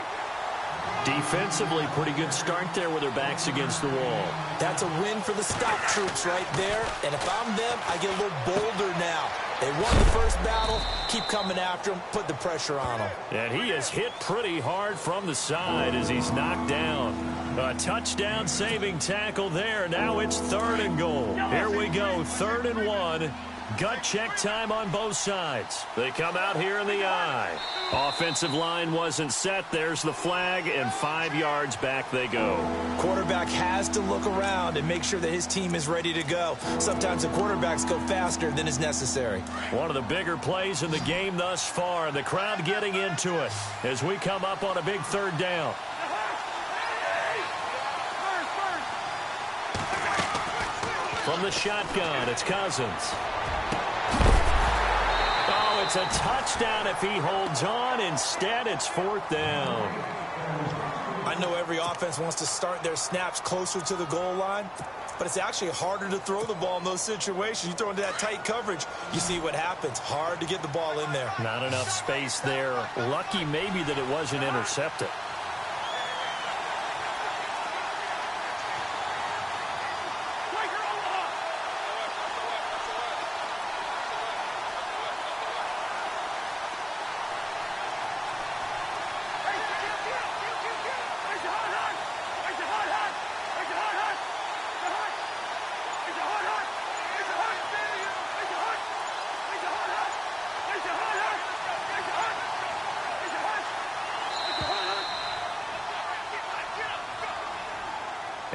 Defensively, pretty good start there with their backs against the wall. That's a win for the stop troops right there. And if I'm them, I get a little bolder now. They won the first battle. Keep coming after him. Put the pressure on him. And he is hit pretty hard from the side as he's knocked down. A touchdown saving tackle there. Now it's 3rd and goal. Here we go. 3rd and 1. Gut check time on both sides. They come out here in the eye. Offensive line wasn't set. There's the flag, and 5 yards back they go. Quarterback has to look around and make sure that his team is ready to go. Sometimes the quarterbacks go faster than is necessary. One of the bigger plays in the game thus far. The crowd getting into it as we come up on a big 3rd down. From the shotgun, it's Cousins. it's a touchdown if he holds on. Instead, it's 4th down. I know every offense wants to start their snaps closer to the goal line, but it's actually harder to throw the ball in those situations. You throw into that tight coverage, you see what happens. Hard to get the ball in there. Not enough space there. Lucky maybe that it wasn't intercepted.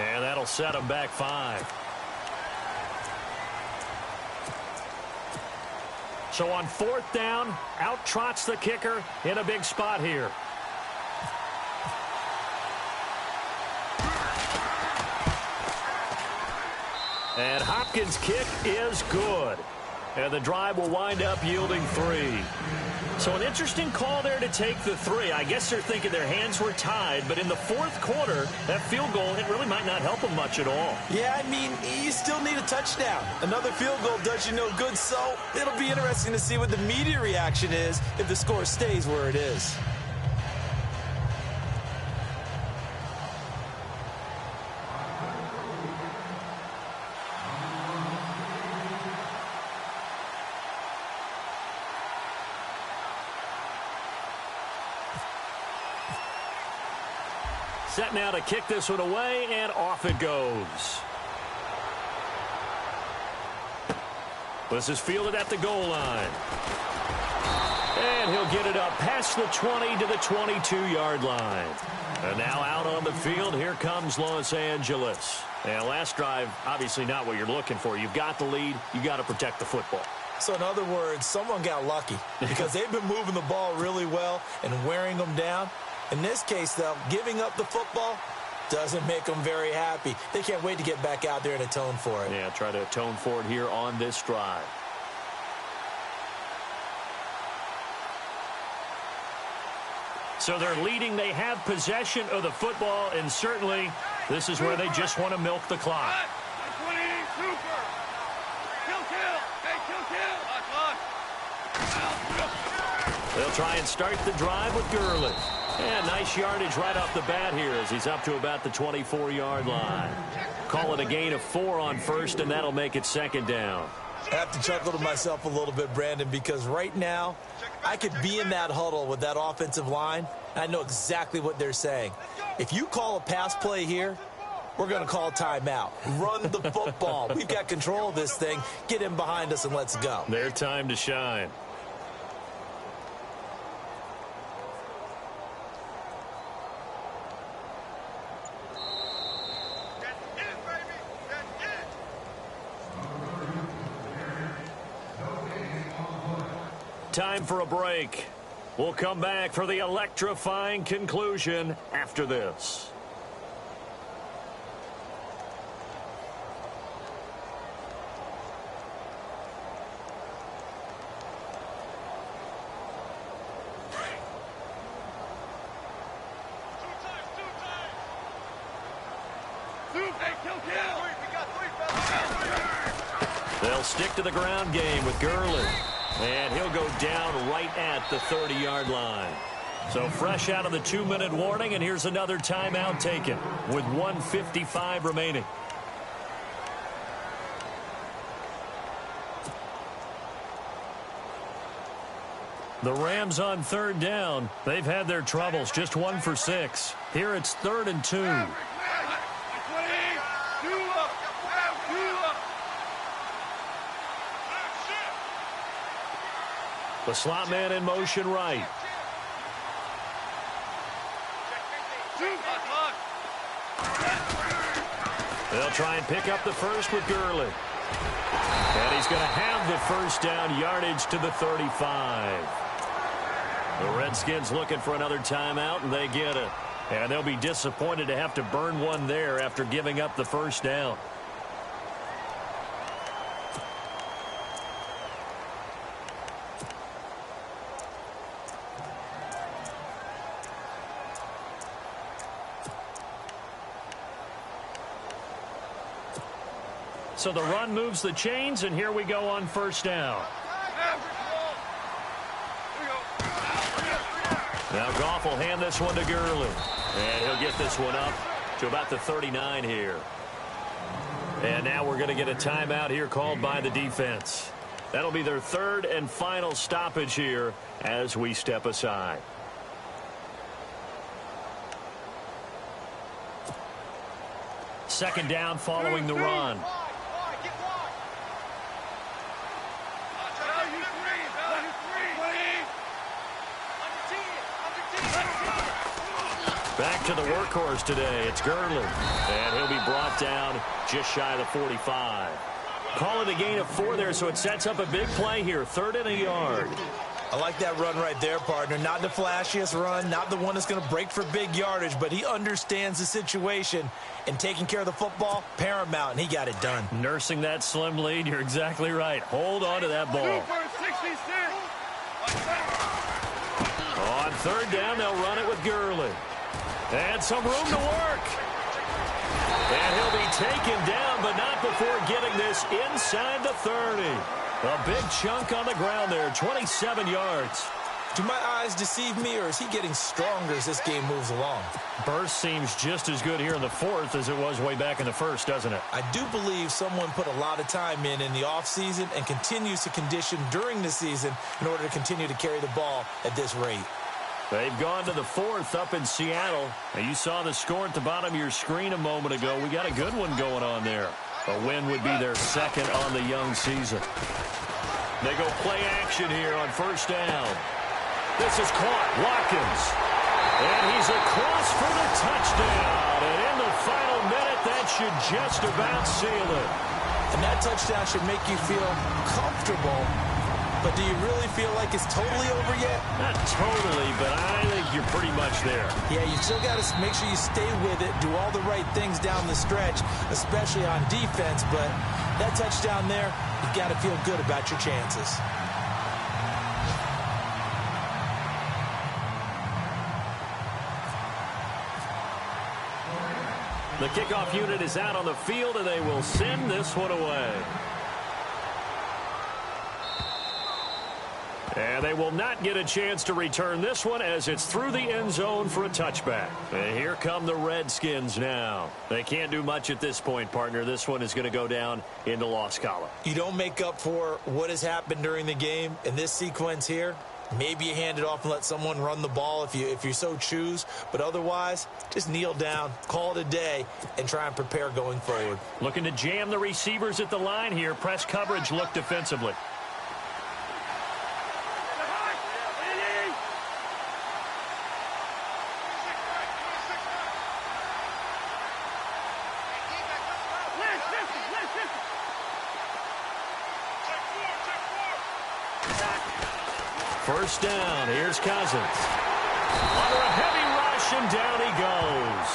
And that'll set them back 5. So on 4th down, out trots the kicker in a big spot here. And Hopkins' kick is good. And the drive will wind up yielding 3. So an interesting call there to take the 3. I guess they're thinking their hands were tied, but in the 4th quarter, that field goal, it really might not help them much at all. Yeah, I mean, you still need a touchdown. Another field goal does you no good, so it'll be interesting to see what the media reaction is if the score stays where it is. Set now to kick this one away, and off it goes. This is fielded at the goal line. And he'll get it up past the 20 to the 22-yard line. And now out on the field, here comes Los Angeles. And last drive, obviously not what you're looking for. You've got the lead. You've got to protect the football. So in other words, someone got lucky because they've been moving the ball really well and wearing them down. In this case, though, giving up the football doesn't make them very happy. They can't wait to get back out there and atone for it. Yeah, try to atone for it here on this drive. So they're leading. They have possession of the football, and certainly this is where they just want to milk the clock. They'll try and start the drive with Gurley. And nice yardage right off the bat here as he's up to about the 24-yard line. Call it a gain of 4 on first, and that'll make it 2nd down. I have to chuckle to myself a little bit, Brandon, because right now I could be in that huddle with that offensive line. I know exactly what they're saying. If you call a pass play here, we're going to call timeout. Run the football. We've got control of this thing. Get in behind us and let's go. Their time to shine. Time for a break. We'll come back for the electrifying conclusion after this. They'll stick to the ground game with Gurley. And he'll go down right at the 30-yard line. So fresh out of the 2-minute warning, and here's another timeout taken with 1:55 remaining. The Rams on 3rd down. They've had their troubles, just 1 for 6. Here it's 3rd and 2. The slot man in motion right. They'll try and pick up the first with Gurley. And he's going to have the first down, yardage to the 35. The Redskins looking for another timeout, and they get it. And they'll be disappointed to have to burn one there after giving up the first down. So the run moves the chains, and here we go on first down. Now Goff will hand this one to Gurley. And he'll get this one up to about the 39 here. And now we're going to get a timeout here called by the defense. That'll be their third and final stoppage here as we step aside. Second down following the run. Back to the workhorse today. It's Gurley. And he'll be brought down just shy of the 45. Call it a gain of 4 there, so it sets up a big play here. 3rd and a yard. I like that run right there, partner. Not the flashiest run, not the one that's going to break for big yardage, but he understands the situation, and taking care of the football, paramount, and he got it done. Nursing that slim lead, you're exactly right. Hold on to that ball. On 3rd down, they'll run it with Gurley. And some room to work. And he'll be taken down, but not before getting this inside the 30. A big chunk on the ground there, 27 yards. Do my eyes deceive me, or is he getting stronger as this game moves along? Burst seems just as good here in the 4th as it was way back in the 1st, doesn't it? I do believe someone put a lot of time in the offseason and continues to condition during the season in order to continue to carry the ball at this rate. They've gone to the 4th up in Seattle. Now, you saw the score at the bottom of your screen a moment ago. We got a good one going on there. A win would be their 2nd on the young season. They go play action here on 1st down. This is caught. Watkins. And he's across for the touchdown. And in the final minute, that should just about seal it. And that touchdown should make you feel comfortable. But do you really feel like it's totally over yet? Not totally, but I think you're pretty much there. Yeah, you still got to make sure you stay with it, do all the right things down the stretch, especially on defense. But that touchdown there, you got to feel good about your chances. The kickoff unit is out on the field, and they will send this one away. And they will not get a chance to return this one as it's through the end zone for a touchback. And here come the Redskins now. They can't do much at this point, partner. This one is going to go down in the loss column. You don't make up for what has happened during the game in this sequence here. Maybe you hand it off and let someone run the ball if you so choose. But otherwise, just kneel down, call it a day, and try and prepare going forward. Looking to jam the receivers at the line here. Press coverage, look defensively. First down, here's Cousins. Under a heavy rush, and down he goes.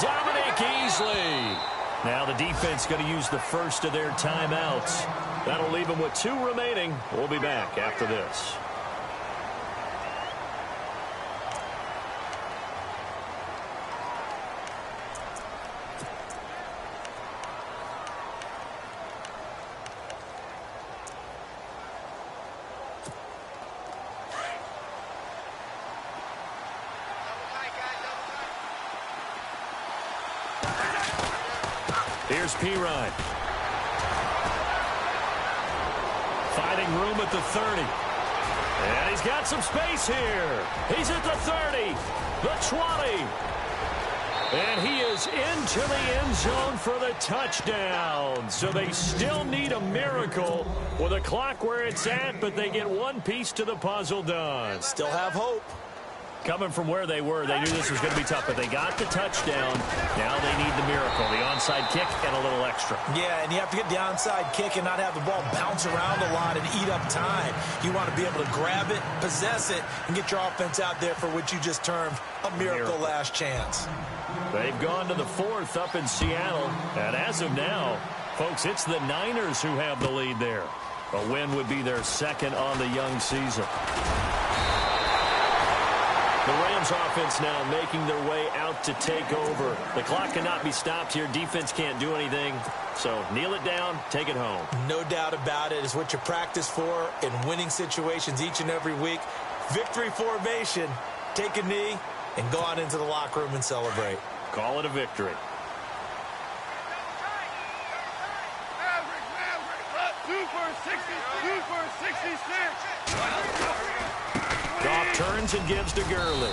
Dominic Easley. Now the defense going to use the first of their timeouts. That'll leave them with 2 remaining. We'll be back after this. Here's Pirine. Finding room at the 30. And he's got some space here. He's at the 30, the 20. And he is into the end zone for the touchdown. So they still need a miracle with a clock where it's at, but they get one piece to the puzzle done. Still have hope. Coming from where they were, they knew this was going to be tough, but they got the touchdown. Now they need the miracle, the onside kick and a little extra. Yeah, and you have to get the onside kick and not have the ball bounce around a lot and eat up time. You want to be able to grab it, possess it, and get your offense out there for what you just termed a miracle last chance. They've gone to the 4th up in Seattle, and as of now, folks, it's the Niners who have the lead there. A win would be their 2nd on the young season. The Rams offense now making their way out to take over. The clock cannot be stopped here. Defense can't do anything. So kneel it down, take it home. No doubt about it. It's what you practice for in winning situations each and every week. Victory formation. Take a knee and go on into the locker room and celebrate. Call it a victory. Goff turns and gives to Gurley.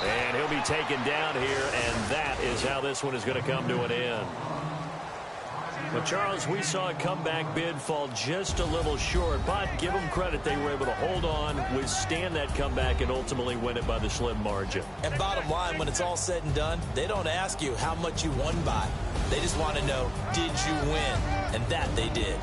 And he'll be taken down here, and that is how this one is going to come to an end. But, Charles, we saw a comeback bid fall just a little short, but give them credit. They were able to hold on, withstand that comeback, and ultimately win it by the slim margin. And bottom line, when it's all said and done, they don't ask you how much you won by. They just want to know, did you win? And that they did.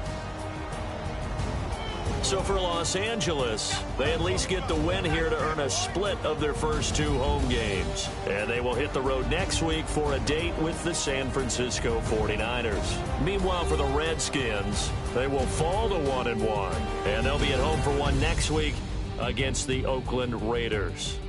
So for Los Angeles, they at least get the win here to earn a split of their first 2 home games. And they will hit the road next week for a date with the San Francisco 49ers. Meanwhile, for the Redskins, they will fall to 1-1. And they'll be at home for one next week against the Oakland Raiders.